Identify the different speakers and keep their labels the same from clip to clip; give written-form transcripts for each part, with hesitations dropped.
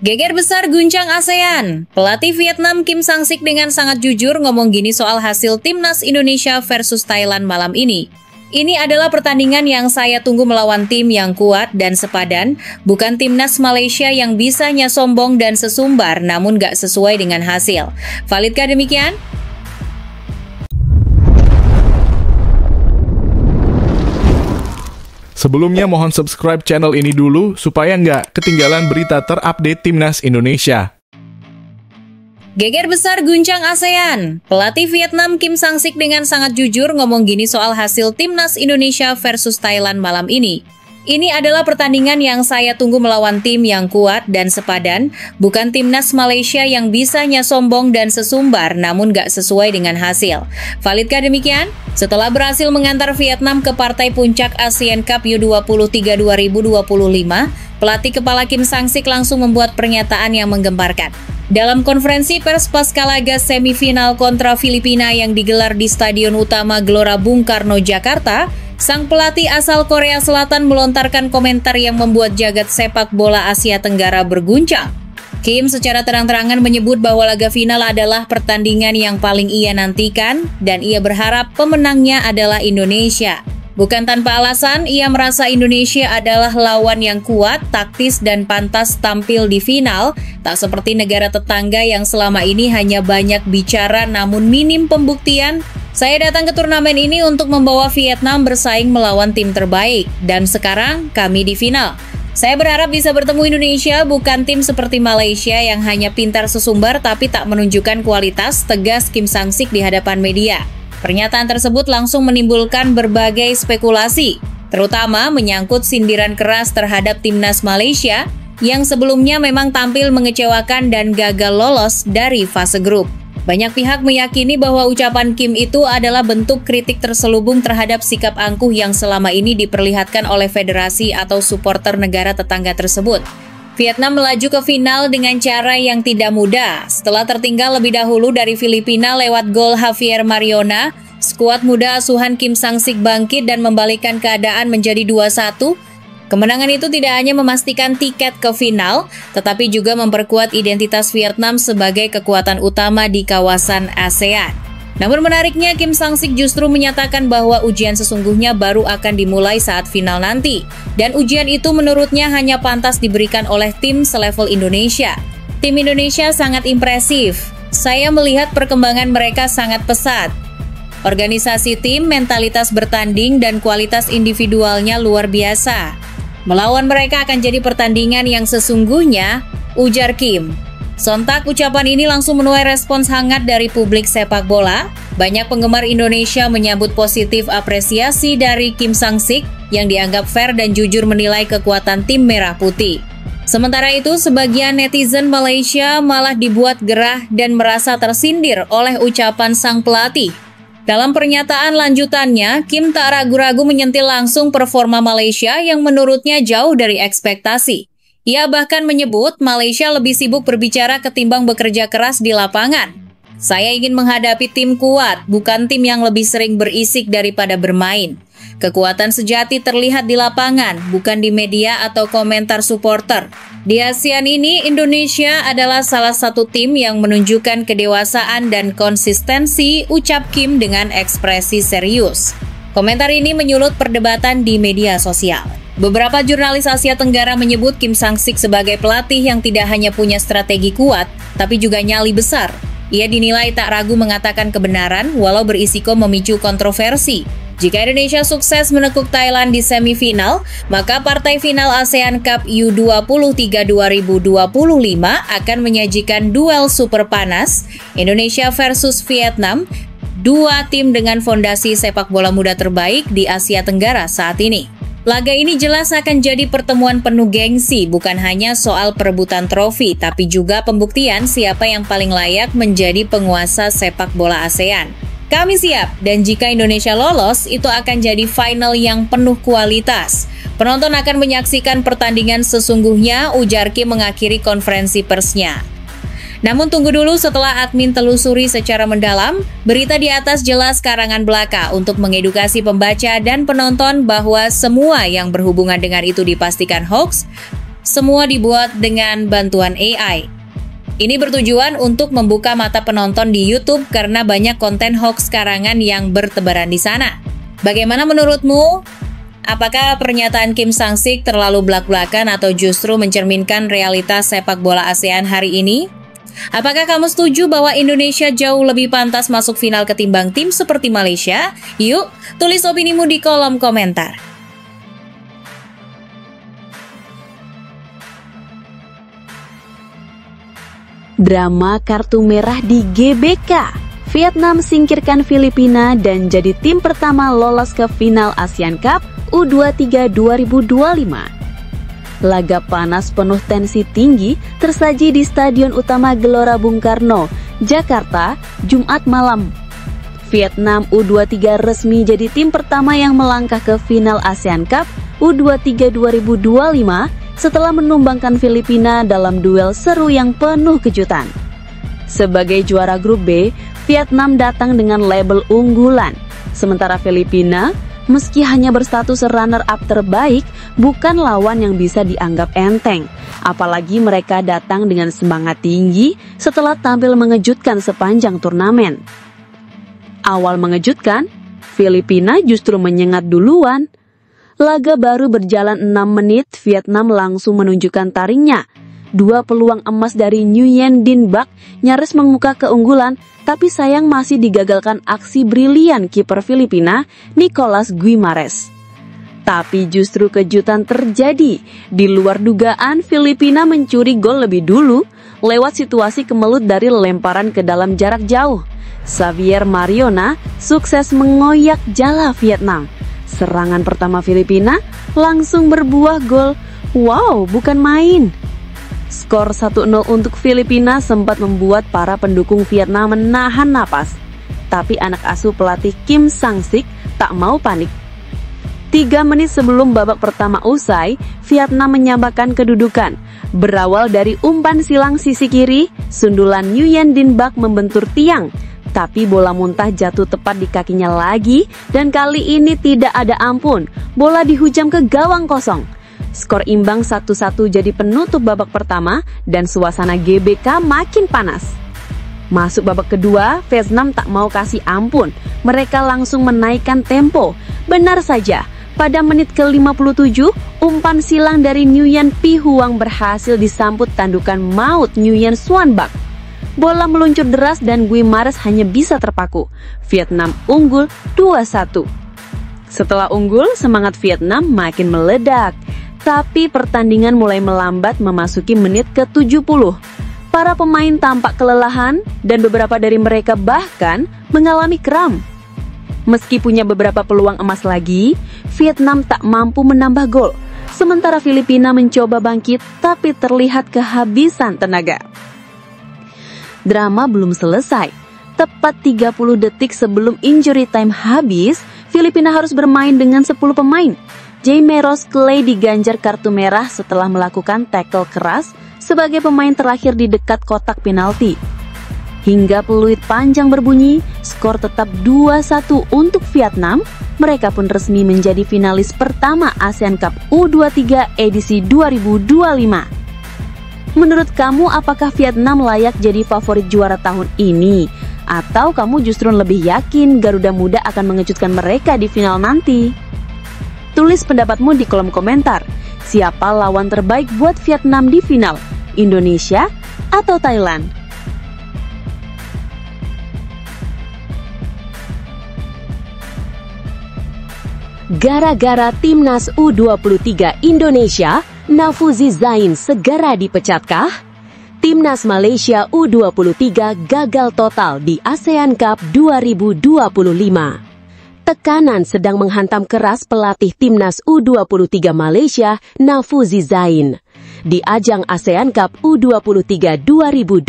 Speaker 1: Geger besar guncang ASEAN. Pelatih Vietnam Kim Sang-sik dengan sangat jujur ngomong gini soal hasil Timnas Indonesia versus Thailand malam ini. Ini adalah pertandingan yang saya tunggu melawan tim yang kuat dan sepadan, bukan Timnas Malaysia yang bisanya sombong dan sesumbar namun gak sesuai dengan hasil. Validkah demikian?
Speaker 2: Sebelumnya mohon subscribe channel ini dulu supaya nggak ketinggalan berita terupdate Timnas Indonesia.
Speaker 1: Geger besar guncang ASEAN. Pelatih Vietnam Kim Sang-sik dengan sangat jujur ngomong gini soal hasil Timnas Indonesia versus Thailand malam ini. Ini adalah pertandingan yang saya tunggu melawan tim yang kuat dan sepadan, bukan Timnas Malaysia yang bisanya sombong dan sesumbar namun gak sesuai dengan hasil. Validkah demikian? Setelah berhasil mengantar Vietnam ke partai puncak Asian Cup U23 2025, pelatih kepala Kim Sang-sik langsung membuat pernyataan yang menggemparkan. Dalam konferensi pers pasca laga semifinal kontra Filipina yang digelar di Stadion Utama Gelora Bung Karno, Jakarta, sang pelatih asal Korea Selatan melontarkan komentar yang membuat jagat sepak bola Asia Tenggara berguncang. Kim secara terang-terangan menyebut bahwa laga final adalah pertandingan yang paling ia nantikan dan ia berharap pemenangnya adalah Indonesia. Bukan tanpa alasan, ia merasa Indonesia adalah lawan yang kuat, taktis, dan pantas tampil di final, tak seperti negara tetangga yang selama ini hanya banyak bicara namun minim pembuktian. Saya datang ke turnamen ini untuk membawa Vietnam bersaing melawan tim terbaik, dan sekarang kami di final. Saya berharap bisa bertemu Indonesia, bukan tim seperti Malaysia yang hanya pintar sesumbar tapi tak menunjukkan kualitas, tegas Kim Sang-sik di hadapan media. Pernyataan tersebut langsung menimbulkan berbagai spekulasi, terutama menyangkut sindiran keras terhadap Timnas Malaysia yang sebelumnya memang tampil mengecewakan dan gagal lolos dari fase grup. Banyak pihak meyakini bahwa ucapan Kim itu adalah bentuk kritik terselubung terhadap sikap angkuh yang selama ini diperlihatkan oleh federasi atau supporter negara tetangga tersebut. Vietnam melaju ke final dengan cara yang tidak mudah. Setelah tertinggal lebih dahulu dari Filipina lewat gol Javier Mariona, skuad muda asuhan Kim Sang-sik bangkit dan membalikkan keadaan menjadi 2-1. Kemenangan itu tidak hanya memastikan tiket ke final, tetapi juga memperkuat identitas Vietnam sebagai kekuatan utama di kawasan ASEAN. Namun menariknya, Kim Sang-sik justru menyatakan bahwa ujian sesungguhnya baru akan dimulai saat final nanti. Dan ujian itu menurutnya hanya pantas diberikan oleh tim selevel Indonesia. Tim Indonesia sangat impresif. Saya melihat perkembangan mereka sangat pesat. Organisasi tim, mentalitas bertanding, dan kualitas individualnya luar biasa. Melawan mereka akan jadi pertandingan yang sesungguhnya, ujar Kim. Sontak ucapan ini langsung menuai respons hangat dari publik sepak bola. Banyak penggemar Indonesia menyambut positif apresiasi dari Kim Sang-sik yang dianggap fair dan jujur menilai kekuatan tim merah putih. Sementara itu, sebagian netizen Malaysia malah dibuat gerah dan merasa tersindir oleh ucapan sang pelatih. Dalam pernyataan lanjutannya, Kim tak ragu-ragu menyentil langsung performa Malaysia yang menurutnya jauh dari ekspektasi. Ia bahkan menyebut Malaysia lebih sibuk berbicara ketimbang bekerja keras di lapangan. Saya ingin menghadapi tim kuat, bukan tim yang lebih sering berisik daripada bermain. Kekuatan sejati terlihat di lapangan, bukan di media atau komentar supporter. Di ASEAN ini, Indonesia adalah salah satu tim yang menunjukkan kedewasaan dan konsistensi, ucap Kim dengan ekspresi serius. Komentar ini menyulut perdebatan di media sosial. Beberapa jurnalis Asia Tenggara menyebut Kim Sang-sik sebagai pelatih yang tidak hanya punya strategi kuat, tapi juga nyali besar. Ia dinilai tak ragu mengatakan kebenaran walau berisiko memicu kontroversi. Jika Indonesia sukses menekuk Thailand di semifinal, maka partai final ASEAN Cup U23 2025 akan menyajikan duel super panas Indonesia versus Vietnam, dua tim dengan fondasi sepak bola muda terbaik di Asia Tenggara saat ini. Laga ini jelas akan jadi pertemuan penuh gengsi, bukan hanya soal perebutan trofi, tapi juga pembuktian siapa yang paling layak menjadi penguasa sepak bola ASEAN. Kami siap, dan jika Indonesia lolos, itu akan jadi final yang penuh kualitas. Penonton akan menyaksikan pertandingan sesungguhnya, ujar Kim mengakhiri konferensi persnya. Namun tunggu dulu, setelah admin telusuri secara mendalam, berita di atas jelas karangan belaka untuk mengedukasi pembaca dan penonton bahwa semua yang berhubungan dengan itu dipastikan hoax. Semua dibuat dengan bantuan AI. Ini bertujuan untuk membuka mata penonton di YouTube karena banyak konten hoax karangan yang bertebaran di sana. Bagaimana menurutmu? Apakah pernyataan Kim Sang-sik terlalu blak-blakan atau justru mencerminkan realitas sepak bola ASEAN hari ini? Apakah kamu setuju bahwa Indonesia jauh lebih pantas masuk final ketimbang tim seperti Malaysia? Yuk, tulis opinimu di kolom komentar.
Speaker 3: Drama kartu merah di GBK. Vietnam singkirkan Filipina dan jadi tim pertama lolos ke final ASEAN Cup U23 2025. Laga panas penuh tensi tinggi tersaji di Stadion Utama Gelora Bung Karno, Jakarta, Jumat malam. Vietnam U23 resmi jadi tim pertama yang melangkah ke final ASEAN Cup U23 2025 setelah menumbangkan Filipina dalam duel seru yang penuh kejutan. Sebagai juara grup B, Vietnam datang dengan label unggulan. Sementara Filipina, meski hanya berstatus runner-up terbaik, bukan lawan yang bisa dianggap enteng. Apalagi mereka datang dengan semangat tinggi setelah tampil mengejutkan sepanjang turnamen. Awal mengejutkan, Filipina justru menyengat duluan. Laga baru berjalan 6 menit, Vietnam langsung menunjukkan taringnya. 2 peluang emas dari Nguyen Dinh Bach nyaris membuka keunggulan, tapi sayang masih digagalkan aksi brilian kiper Filipina, Nicolas Guimarães. Tapi justru kejutan terjadi. Di luar dugaan, Filipina mencuri gol lebih dulu lewat situasi kemelut dari lemparan ke dalam jarak jauh. Xavier Mariona sukses mengoyak jala Vietnam. Serangan pertama Filipina langsung berbuah gol. Wow, bukan main. Skor 1-0 untuk Filipina sempat membuat para pendukung Vietnam menahan napas. Tapi anak asuh pelatih Kim Sang-sik tak mau panik. 3 menit sebelum babak pertama usai, Vietnam menyamakan kedudukan. Berawal dari umpan silang sisi kiri, sundulan Nguyen Dinh Bach membentur tiang. Tapi bola muntah jatuh tepat di kakinya lagi, dan kali ini tidak ada ampun. Bola dihujam ke gawang kosong. Skor imbang 1-1 jadi penutup babak pertama, dan suasana GBK makin panas. Masuk babak kedua, Vietnam tak mau kasih ampun. Mereka langsung menaikkan tempo. Benar saja, pada menit ke-57, umpan silang dari Nguyen Pi Huang berhasil disambut tandukan maut Nguyen Xuan Bach. Bola meluncur deras dan Guimarães hanya bisa terpaku. Vietnam unggul 2-1. Setelah unggul, semangat Vietnam makin meledak. Tapi pertandingan mulai melambat memasuki menit ke-70. Para pemain tampak kelelahan dan beberapa dari mereka bahkan mengalami kram. Meski punya beberapa peluang emas lagi, Vietnam tak mampu menambah gol. Sementara Filipina mencoba bangkit tapi terlihat kehabisan tenaga. Drama belum selesai. Tepat 30 detik sebelum injury time habis, Filipina harus bermain dengan 10 pemain. Jaimeros Clay diganjar kartu merah setelah melakukan tackle keras sebagai pemain terakhir di dekat kotak penalti. Hingga peluit panjang berbunyi, skor tetap 2-1 untuk Vietnam. Mereka pun resmi menjadi finalis pertama ASEAN Cup U23 edisi 2025. Menurut kamu, apakah Vietnam layak jadi favorit juara tahun ini? Atau kamu justru lebih yakin Garuda Muda akan mengejutkan mereka di final nanti? Tulis pendapatmu di kolom komentar. Siapa lawan terbaik buat Vietnam di final? Indonesia atau Thailand? Gara-gara Timnas U23 Indonesia, Nafuzi Zain segera dipecatkah? Timnas Malaysia U23 gagal total di ASEAN Cup 2025. Tekanan sedang menghantam keras pelatih Timnas U23 Malaysia, Nafuzi Zain. Di ajang ASEAN Cup U23 2025,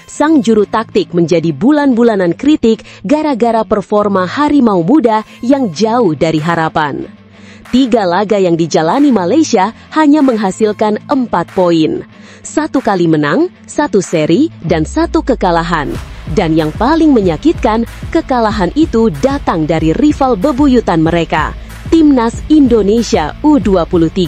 Speaker 3: sang juru taktik menjadi bulan-bulanan kritik gara-gara performa Harimau Muda yang jauh dari harapan. 3 laga yang dijalani Malaysia hanya menghasilkan 4 poin. 1 kali menang, 1 seri, dan 1 kekalahan. Dan yang paling menyakitkan, kekalahan itu datang dari rival bebuyutan mereka, Timnas Indonesia U23.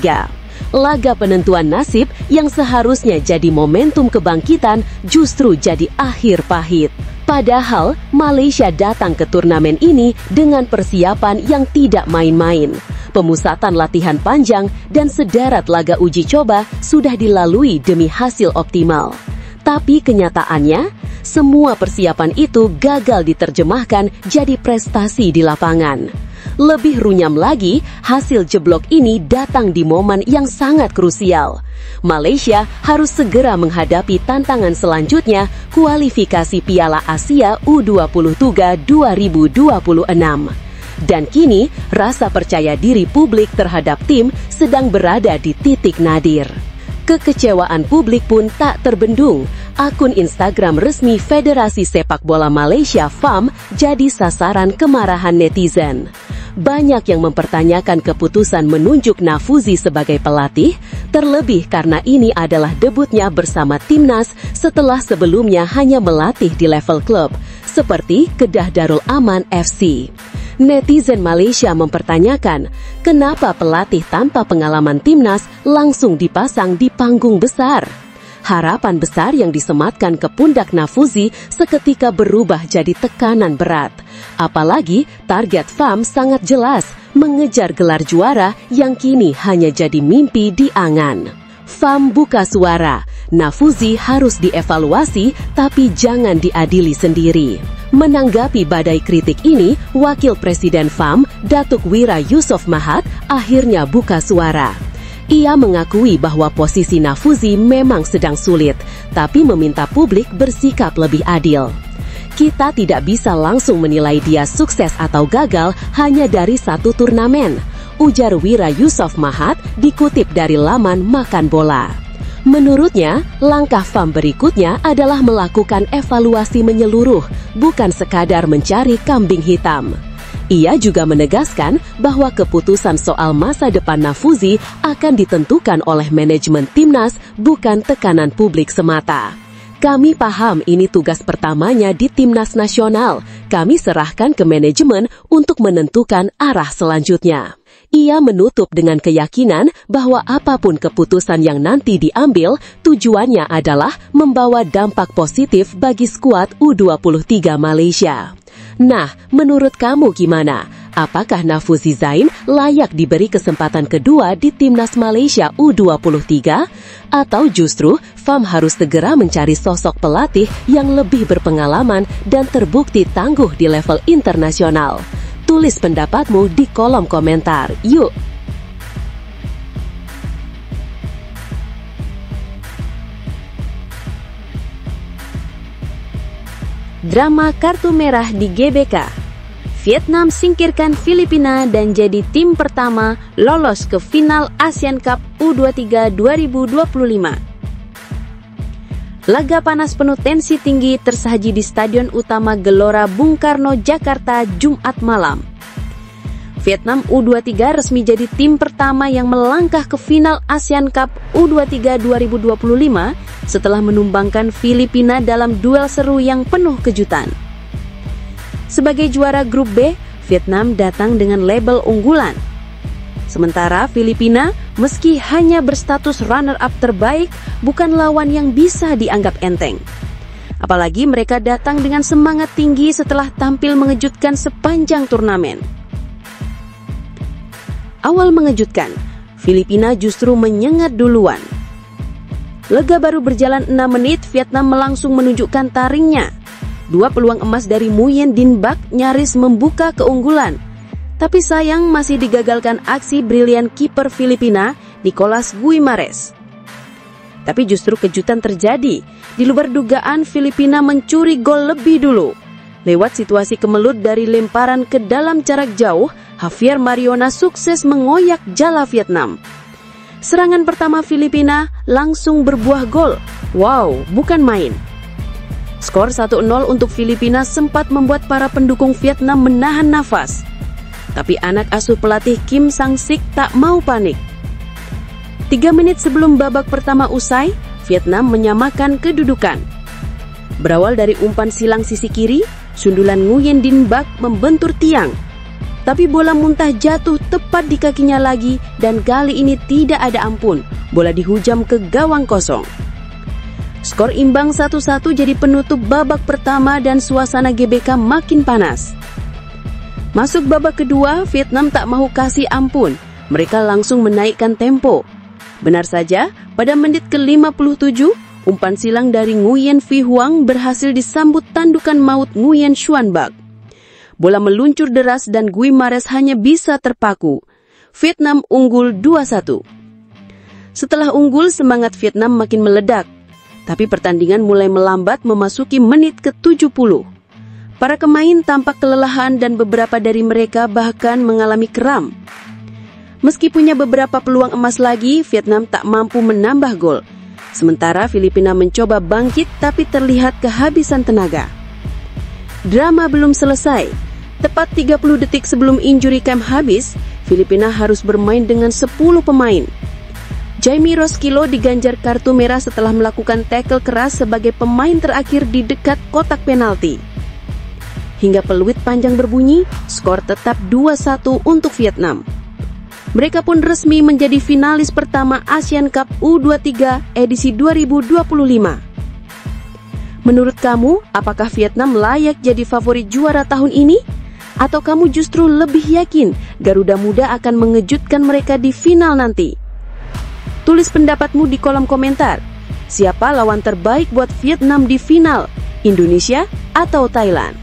Speaker 3: laga penentuan nasib yang seharusnya jadi momentum kebangkitan justru jadi akhir pahit. Padahal Malaysia datang ke turnamen ini dengan persiapan yang tidak main-main. Pemusatan latihan panjang dan sederet laga uji coba sudah dilalui demi hasil optimal. Tapi kenyataannya, semua persiapan itu gagal diterjemahkan jadi prestasi di lapangan. Lebih runyam lagi, hasil jeblok ini datang di momen yang sangat krusial. Malaysia harus segera menghadapi tantangan selanjutnya, kualifikasi Piala Asia U23 2026. Dan kini, rasa percaya diri publik terhadap tim sedang berada di titik nadir. Kekecewaan publik pun tak terbendung. Akun Instagram resmi Federasi Sepak Bola Malaysia FAM jadi sasaran kemarahan netizen. Banyak yang mempertanyakan keputusan menunjuk Nafuzi sebagai pelatih, terlebih karena ini adalah debutnya bersama timnas setelah sebelumnya hanya melatih di level klub, seperti Kedah Darul Aman FC. Netizen Malaysia mempertanyakan, kenapa pelatih tanpa pengalaman timnas langsung dipasang di panggung besar? Harapan besar yang disematkan ke pundak Nafuzi seketika berubah jadi tekanan berat. Apalagi target FAM sangat jelas, mengejar gelar juara yang kini hanya jadi mimpi di angan. FAM buka suara, Nafuzi harus dievaluasi tapi jangan diadili sendiri. Menanggapi badai kritik ini, Wakil Presiden FAM, Datuk Wira Yusof Mahat, akhirnya buka suara. Ia mengakui bahwa posisi Nafuzi memang sedang sulit, tapi meminta publik bersikap lebih adil. Kita tidak bisa langsung menilai dia sukses atau gagal hanya dari satu turnamen, ujar Wira Yusof Mahat dikutip dari laman Makan Bola. Menurutnya, langkah FAM berikutnya adalah melakukan evaluasi menyeluruh, bukan sekadar mencari kambing hitam. Ia juga menegaskan bahwa keputusan soal masa depan Nafuzi akan ditentukan oleh manajemen timnas, bukan tekanan publik semata. Kami paham ini tugas pertamanya di timnas nasional. Kami serahkan ke manajemen untuk menentukan arah selanjutnya. Ia menutup dengan keyakinan bahwa apapun keputusan yang nanti diambil, tujuannya adalah membawa dampak positif bagi skuad U23 Malaysia. Nah, menurut kamu gimana? Apakah Nafuzi Zain layak diberi kesempatan kedua di timnas Malaysia U23? Atau justru FAM harus segera mencari sosok pelatih yang lebih berpengalaman dan terbukti tangguh di level internasional? Tulis pendapatmu di kolom komentar. Yuk! Drama kartu merah di GBK. Vietnam singkirkan Filipina dan jadi tim pertama lolos ke final Asian Cup U23 2025. Laga panas penuh tensi tinggi tersaji di Stadion Utama Gelora Bung Karno, Jakarta, Jumat malam. Vietnam U23 resmi jadi tim pertama yang melangkah ke final Asian Cup U23 2025 setelah menumbangkan Filipina dalam duel seru yang penuh kejutan. Sebagai juara grup B, Vietnam datang dengan label unggulan. Sementara Filipina, meski hanya berstatus runner-up terbaik, bukan lawan yang bisa dianggap enteng. Apalagi mereka datang dengan semangat tinggi setelah tampil mengejutkan sepanjang turnamen. Awal mengejutkan, Filipina justru menyengat duluan. Lega baru berjalan 6 menit, Vietnam langsung menunjukkan taringnya. 2 peluang emas dari Nguyen Dinh Bach nyaris membuka keunggulan. Tapi sayang masih digagalkan aksi brilian kiper Filipina, Nicolas Guimares. Tapi justru kejutan terjadi. Di luar dugaan, Filipina mencuri gol lebih dulu. Lewat situasi kemelut dari lemparan ke dalam jarak jauh, Javier Mariona sukses mengoyak jala Vietnam. Serangan pertama Filipina langsung berbuah gol. Wow, bukan main. Skor 1-0 untuk Filipina sempat membuat para pendukung Vietnam menahan nafas. Tapi anak asuh pelatih Kim Sang-sik tak mau panik. 3 menit sebelum babak pertama usai, Vietnam menyamakan kedudukan. Berawal dari umpan silang sisi kiri, sundulan Nguyen Dinh Bach membentur tiang. Tapi bola muntah jatuh tepat di kakinya lagi dan kali ini tidak ada ampun. Bola dihujam ke gawang kosong. Skor imbang 1-1 jadi penutup babak pertama dan suasana GBK makin panas. Masuk babak kedua, Vietnam tak mau kasih ampun. Mereka langsung menaikkan tempo. Benar saja, pada menit ke-57, umpan silang dari Nguyen Phi Huang berhasil disambut tandukan maut Nguyen Xuan Bak. Bola meluncur deras dan Guimares hanya bisa terpaku. Vietnam unggul 2-1. Setelah unggul, semangat Vietnam makin meledak. Tapi pertandingan mulai melambat memasuki menit ke-70. Para pemain tampak kelelahan dan beberapa dari mereka bahkan mengalami kram. Meski punya beberapa peluang emas lagi, Vietnam tak mampu menambah gol. Sementara Filipina mencoba bangkit tapi terlihat kehabisan tenaga. Drama belum selesai. Tepat 30 detik sebelum injury time habis, Filipina harus bermain dengan 10 pemain. Jaime Roskillo diganjar kartu merah setelah melakukan tackle keras sebagai pemain terakhir di dekat kotak penalti. Hingga peluit panjang berbunyi, skor tetap 2-1 untuk Vietnam. Mereka pun resmi menjadi finalis pertama Asian Cup U23 edisi 2025. Menurut kamu, apakah Vietnam layak jadi favorit juara tahun ini? Atau kamu justru lebih yakin Garuda Muda akan mengejutkan mereka di final nanti? Tulis pendapatmu di kolom komentar. Siapa lawan terbaik buat Vietnam di final? Indonesia atau Thailand?